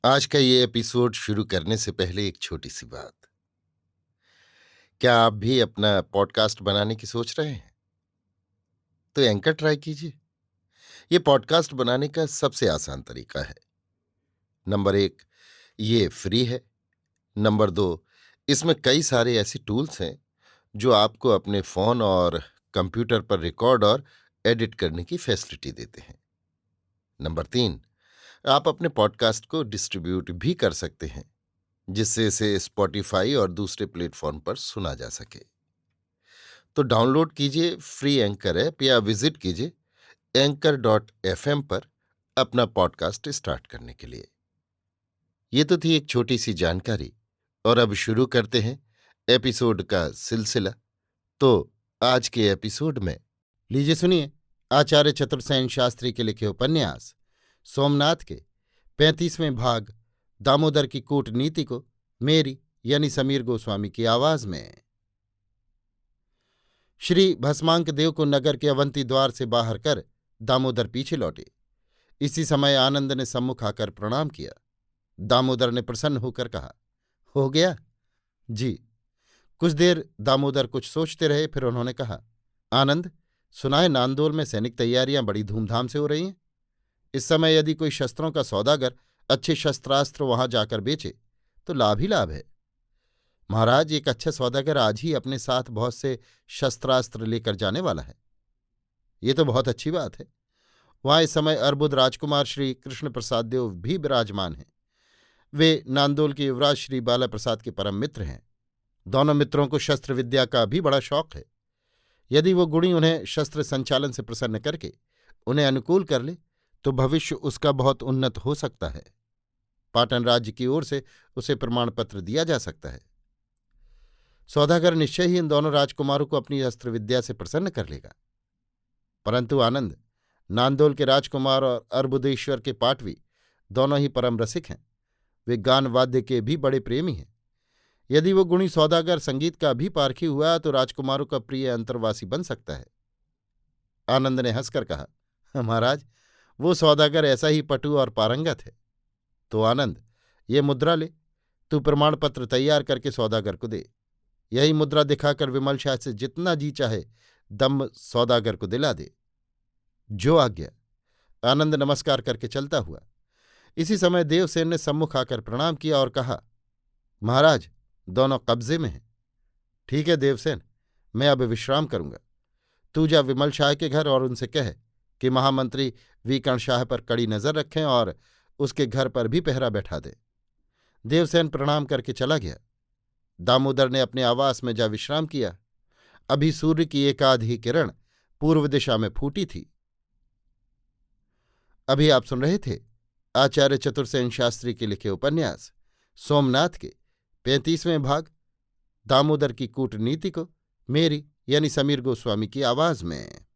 आज का ये एपिसोड शुरू करने से पहले एक छोटी सी बात। क्या आप भी अपना पॉडकास्ट बनाने की सोच रहे हैं? तो एंकर ट्राई कीजिए। ये पॉडकास्ट बनाने का सबसे आसान तरीका है। नंबर 1, ये फ्री है। नंबर 2, इसमें कई सारे ऐसे टूल्स हैं जो आपको अपने फ़ोन और कंप्यूटर पर रिकॉर्ड और एडिट करने की फैसिलिटी देते हैं। नंबर 3, आप अपने पॉडकास्ट को डिस्ट्रीब्यूट भी कर सकते हैं, जिससे इसे स्पॉटिफाई और दूसरे प्लेटफॉर्म पर सुना जा सके। तो डाउनलोड कीजिए फ्री एंकर ऐप या विजिट कीजिए anchor.fm पर अपना पॉडकास्ट स्टार्ट करने के लिए। ये तो थी एक छोटी सी जानकारी, और अब शुरू करते हैं एपिसोड का सिलसिला। तो आज के एपिसोड में लीजिए सुनिए आचार्य चतुर्सेन शास्त्री के लिखे उपन्यास सोमनाथ के 35वें भाग दामोदर की कूटनीति को मेरी यानी समीर गोस्वामी की आवाज में। श्री भस्मांक देव को नगर के अवंती द्वार से बाहर कर दामोदर पीछे लौटे। इसी समय आनंद ने सम्मुख आकर प्रणाम किया। दामोदर ने प्रसन्न होकर कहा, हो गया? जी। कुछ देर दामोदर कुछ सोचते रहे, फिर उन्होंने कहा, आनंद, सुना है नांदोल में सैनिक तैयारियां बड़ी धूमधाम से हो रही हैं। इस समय यदि कोई शस्त्रों का सौदागर अच्छे शस्त्रास्त्र वहां जाकर बेचे तो लाभ ही लाभ है। महाराज, एक अच्छा सौदागर आज ही अपने साथ बहुत से शस्त्रास्त्र लेकर जाने वाला है। ये तो बहुत अच्छी बात है। वहां इस समय अर्बुद राजकुमार श्री कृष्ण प्रसाद देव भी विराजमान हैं। वे नांदोल के युवराज श्री बाला प्रसाद के परम मित्र हैं। दोनों मित्रों को शस्त्र विद्या का भी बड़ा शौक है। यदि वो गुणी उन्हें शस्त्र संचालन से प्रसन्न करके उन्हें अनुकूल कर ले तो भविष्य उसका बहुत उन्नत हो सकता है। पाटन राज्य की ओर से उसे प्रमाण पत्र दिया जा सकता है। सौदागर निश्चय ही इन दोनों राजकुमारों को अपनी अस्त्र विद्या से प्रसन्न कर लेगा। परंतु आनंद, नांदोल के राजकुमार और अर्बुदेश्वर के पाटवी दोनों ही परम रसिक हैं। वे गान वाद्य के भी बड़े प्रेमी हैं। यदि वो गुणी सौदागर संगीत का भी पारखी हुआ तो राजकुमारों का प्रिय अंतर्वासी बन सकता है। आनंद ने हंसकर कहा, महाराज, वो सौदागर ऐसा ही पटु और पारंगत है। तो आनंद, ये मुद्रा ले, तू प्रमाण पत्र तैयार करके सौदागर को दे। यही मुद्रा दिखाकर विमल शाह से जितना जी चाहे दम सौदागर को दिला दे। जो आज्ञा। आनंद नमस्कार करके चलता हुआ। इसी समय देवसेन ने सम्मुख आकर प्रणाम किया और कहा, महाराज, दोनों कब्जे में हैं। ठीक है देवसेन, मैं अब विश्राम करूंगा। तू जा विमल शाह के घर और उनसे कह कि महामंत्री वीकर्ण शाह पर कड़ी नजर रखें और उसके घर पर भी पहरा बैठा दें। देवसेन प्रणाम करके चला गया। दामोदर ने अपने आवास में जा विश्राम किया। अभी सूर्य की एकाधी किरण पूर्व दिशा में फूटी थी। अभी आप सुन रहे थे आचार्य चतुर्सेन शास्त्री के लिखे उपन्यास सोमनाथ के 35वें भाग दामोदर की कूटनीति को मेरी यानी समीर गोस्वामी की आवाज में।